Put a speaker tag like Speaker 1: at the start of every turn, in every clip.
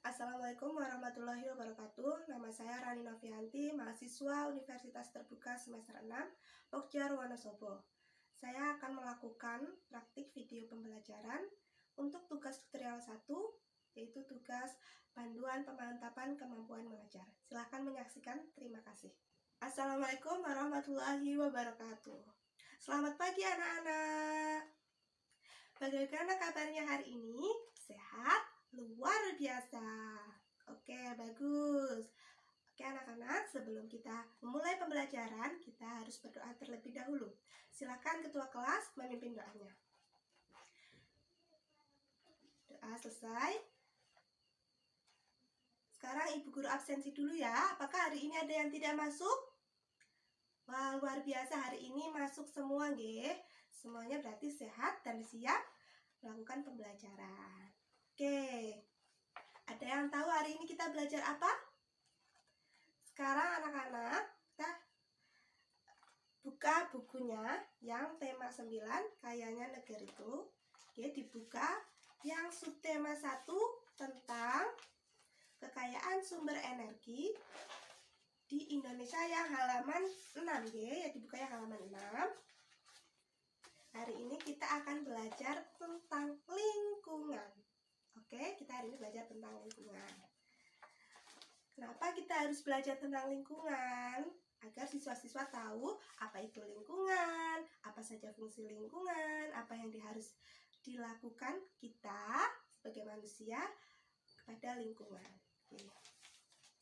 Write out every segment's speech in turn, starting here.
Speaker 1: Assalamualaikum warahmatullahi wabarakatuh. Nama saya Rani Novianti, mahasiswa Universitas Terbuka semester 6, Pokja Wonosobo. Saya akan melakukan praktik video pembelajaran untuk tugas tutorial 1, yaitu tugas panduan pemantapan kemampuan mengajar. Silahkan menyaksikan, terima kasih. Assalamualaikum warahmatullahi wabarakatuh. Selamat pagi anak-anak. Bagaimana kabarnya hari ini? Sehat? Luar biasa. Oke, bagus. Oke anak-anak, sebelum kita memulai pembelajaran, kita harus berdoa terlebih dahulu. Silakan ketua kelas memimpin doanya. Doa selesai. Sekarang ibu guru absensi dulu ya. Apakah hari ini ada yang tidak masuk? Wah, luar biasa, hari ini masuk semua, nggih. Semuanya berarti sehat dan siap melakukan pembelajaran. Oke, ada yang tahu hari ini kita belajar apa? Sekarang anak-anak, kita buka bukunya yang tema 9, Kayanya Negeri itu. Oke, dibuka yang subtema 1 tentang kekayaan sumber energi di Indonesia yang halaman 6, ya, dibuka yang halaman 6. Hari ini kita akan belajar tentang lingkungan. Oke, kita hari ini belajar tentang lingkungan. Kenapa kita harus belajar tentang lingkungan? Agar siswa-siswa tahu apa itu lingkungan, apa saja fungsi lingkungan, apa yang harus dilakukan kita sebagai manusia kepada lingkungan. Oke.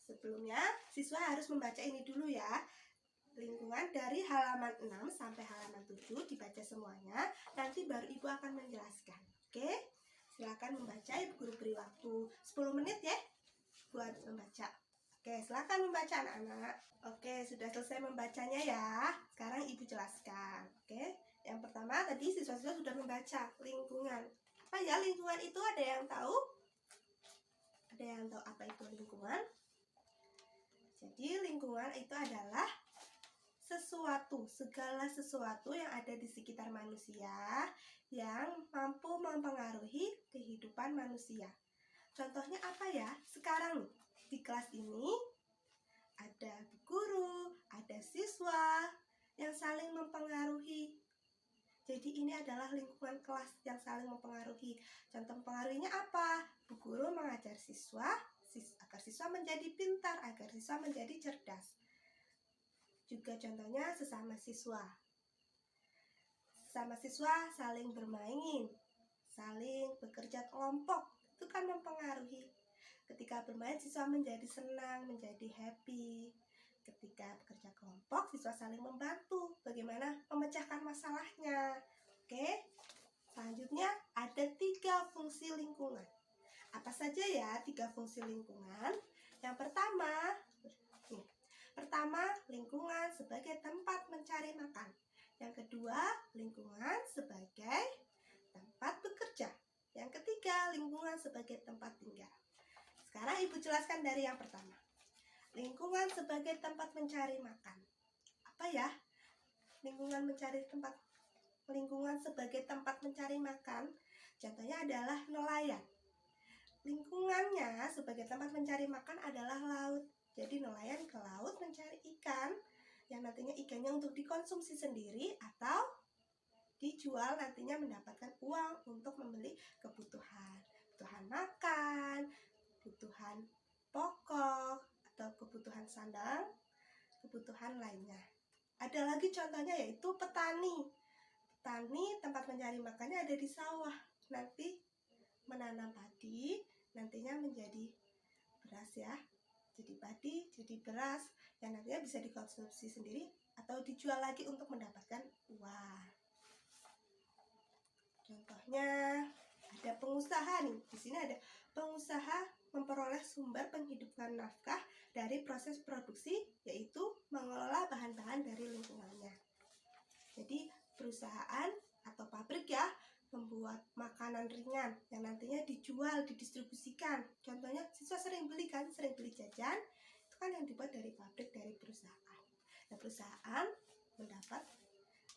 Speaker 1: Sebelumnya, siswa harus membaca ini dulu ya. Lingkungan dari halaman 6 sampai halaman 7 dibaca semuanya. Nanti baru ibu akan menjelaskan. Oke? Silakan membaca, ibu guru beri waktu 10 menit ya buat membaca. Oke, silakan membaca anak-anak. Oke, sudah selesai membacanya ya. Sekarang ibu jelaskan. Oke, yang pertama tadi siswa-siswa sudah membaca lingkungan. Apa ya lingkungan itu, ada yang tahu? Ada yang tahu apa itu lingkungan? Jadi lingkungan itu adalah segala sesuatu yang ada di sekitar manusia yang mampu mempengaruhi kehidupan manusia. Contohnya apa ya? Sekarang di kelas ini ada guru, ada siswa yang saling mempengaruhi. Jadi ini adalah lingkungan kelas yang saling mempengaruhi. Contoh mempengaruhinya apa? Bu guru mengajar siswa agar siswa menjadi pintar, agar siswa menjadi cerdas. Juga contohnya sesama siswa. Sesama siswa saling bermain, saling bekerja kelompok. Itu kan mempengaruhi. Ketika bermain, siswa menjadi senang, menjadi happy. Ketika bekerja kelompok, siswa saling membantu. Bagaimana memecahkan masalahnya. Oke. Selanjutnya ada 3 fungsi lingkungan. Apa saja ya 3 fungsi lingkungan? Yang pertama, lingkungan sebagai tempat mencari makan. Yang kedua, lingkungan sebagai tempat bekerja. Yang ketiga, lingkungan sebagai tempat tinggal. Sekarang ibu jelaskan dari yang pertama. Lingkungan sebagai tempat mencari makan. Apa ya? Lingkungan sebagai tempat mencari makan. Contohnya adalah nelayan. Lingkungannya sebagai tempat mencari makan adalah laut. Jadi nelayan ke laut mencari ikan, yang nantinya ikannya untuk dikonsumsi sendiri atau dijual, nantinya mendapatkan uang untuk membeli kebutuhan makan, kebutuhan pokok, atau kebutuhan sandang, kebutuhan lainnya. Ada lagi contohnya yaitu petani. Petani tempat mencari makannya ada di sawah. Nanti menanam padi, nantinya menjadi beras ya. Jadi padi, jadi beras yang nantinya bisa dikonsumsi sendiri atau dijual lagi untuk mendapatkan uang. Contohnya ada pengusaha nih. Di sini ada pengusaha memperoleh sumber penghidupan nafkah dari proses produksi, yaitu mengelola bahan-bahan dari lingkungannya. Jadi perusahaan atau pabrik ya membuat makanan ringan yang nantinya dijual, didistribusikan. Contohnya siswa sering beli jajan, itu kan yang dibuat dari pabrik, dari perusahaan. Nah, perusahaan mendapat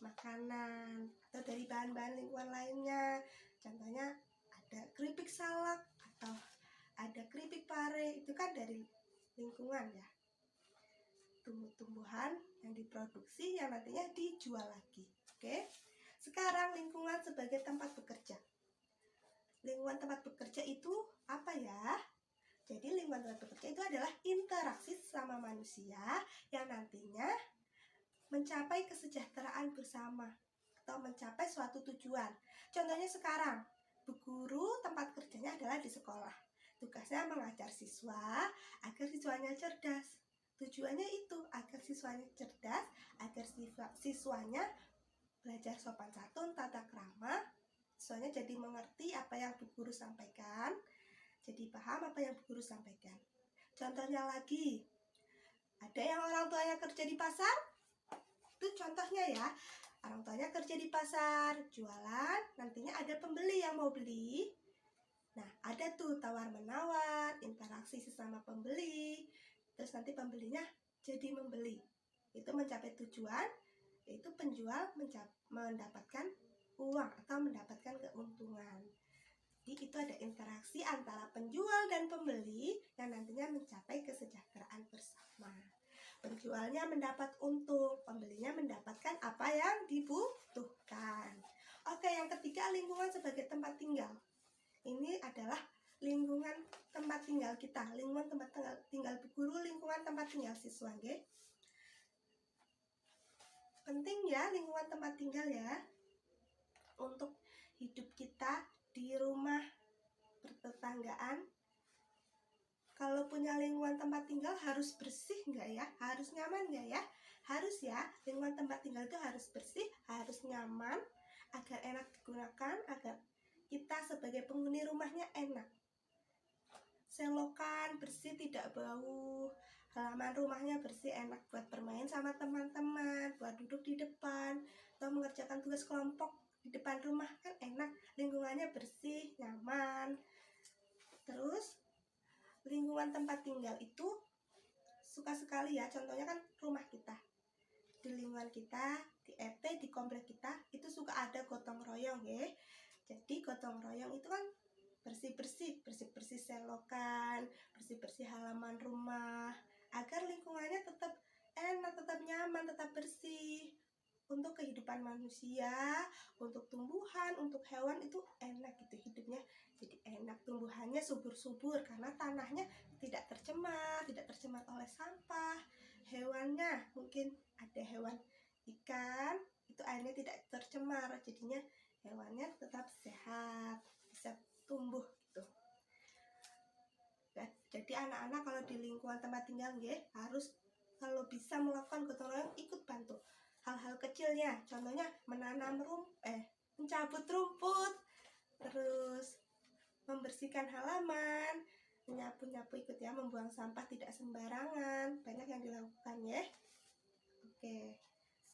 Speaker 1: makanan atau dari bahan-bahan lingkungan lainnya. Contohnya ada keripik salak atau ada ada keripik pare, itu kan dari lingkungan ya. Tumbuh-tumbuhan yang diproduksi yang nantinya dijual lagi. Oke. Sekarang lingkungan sebagai tempat bekerja. Lingkungan tempat bekerja itu apa ya? Jadi lingkungan tempat bekerja itu adalah interaksi sama manusia yang nantinya mencapai kesejahteraan bersama atau mencapai suatu tujuan. Contohnya sekarang, Bu Guru tempat kerjanya adalah di sekolah. Tugasnya mengajar siswa agar siswanya cerdas. Tujuannya itu agar siswanya cerdas, agar siswanya belajar sopan santun, tata krama. Siswanya jadi mengerti apa yang Bu Guru sampaikan, jadi paham apa yang Bu Guru sampaikan. Contohnya lagi, ada yang orang tuanya kerja di pasar. Itu contohnya ya, orang tuanya kerja di pasar, jualan, nantinya ada pembeli yang mau beli. Nah, ada tuh tawar-menawar, interaksi sesama pembeli, terus nanti pembelinya jadi membeli. Itu mencapai tujuan, yaitu penjual mendapatkan uang atau mendapatkan keuntungan. Jadi itu ada interaksi antara penjual dan pembeli yang nantinya mencapai kesejahteraan bersama. Penjualnya mendapat untung, pembelinya mendapatkan apa yang dibutuhkan. Oke, yang ketiga, lingkungan sebagai tempat tinggal. Ini adalah lingkungan tempat tinggal kita, lingkungan tempat tinggal Bu Guru, lingkungan tempat tinggal siswa, nggih. Penting ya lingkungan tempat tinggal ya, untuk hidup kita di rumah bertetanggaan. Kalau punya lingkungan tempat tinggal harus bersih nggak ya? Harus nyaman nggak ya? Harus ya, lingkungan tempat tinggal itu harus bersih, harus nyaman, agar enak digunakan, agar kita sebagai penghuni rumahnya enak. Selokan, bersih, tidak bau. Halaman rumahnya bersih, enak buat bermain sama teman-teman, buat duduk di depan, atau mengerjakan tugas kelompok di depan rumah, kan enak. Lingkungannya bersih, nyaman. Terus lingkungan tempat tinggal itu suka sekali ya, contohnya kan rumah kita, di lingkungan kita, di RT, di komplek kita itu suka ada gotong royong ya. Jadi gotong royong itu kan bersih-bersih selokan, bersih-bersih halaman rumah, agar lingkungannya tetap enak, tetap nyaman, tetap bersih. Untuk kehidupan manusia, untuk tumbuhan, untuk hewan itu enak gitu hidupnya. Jadi enak, tumbuhannya subur-subur karena tanahnya tidak tercemar oleh sampah. Hewannya mungkin ada hewan ikan, itu airnya tidak tercemar, jadinya hewannya tetap sehat, bisa tumbuh gitu. Jadi anak-anak kalau di lingkungan tempat tinggal harus kalau bisa melakukan gotong royong, ikut bantu. Hal-hal kecilnya, contohnya mencabut rumput, terus membersihkan halaman, menyapu-nyapu ikut ya, membuang sampah tidak sembarangan, banyak yang dilakukan ya. Oke,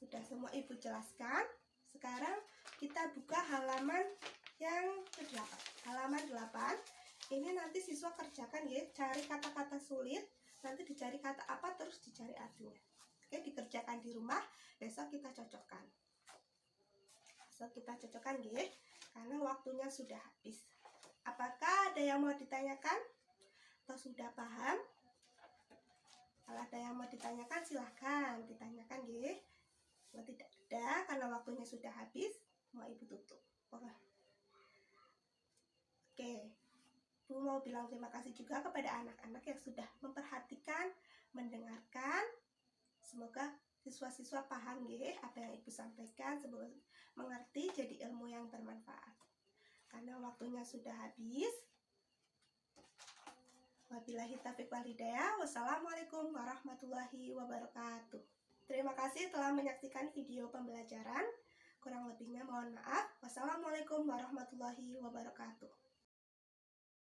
Speaker 1: sudah semua Ibu jelaskan. Sekarang kita buka halaman yang ke-8. Halaman 8. Ini nanti siswa kerjakan ya, cari kata-kata sulit, nanti dicari kata apa, terus dicari artinya. Oke, dikerjakan di rumah, besok kita cocokkan. Karena waktunya sudah habis. Apakah ada yang mau ditanyakan? Atau sudah paham? Kalau ada yang mau ditanyakan, silahkan ditanyakan ya. Kalau tidak ada, karena waktunya sudah habis, mau Ibu tutup. Oke, Bu mau bilang terima kasih juga kepada anak-anak yang sudah memperhatikan, mendengarkan. Semoga siswa-siswa paham ya apa yang Ibu sampaikan, semoga mengerti, jadi ilmu yang bermanfaat. Karena waktunya sudah habis. Wabillahi taufiq wal hidayah. Wassalamualaikum warahmatullahi wabarakatuh. Terima kasih telah menyaksikan video pembelajaran. Kurang lebihnya mohon maaf. Wassalamualaikum warahmatullahi wabarakatuh.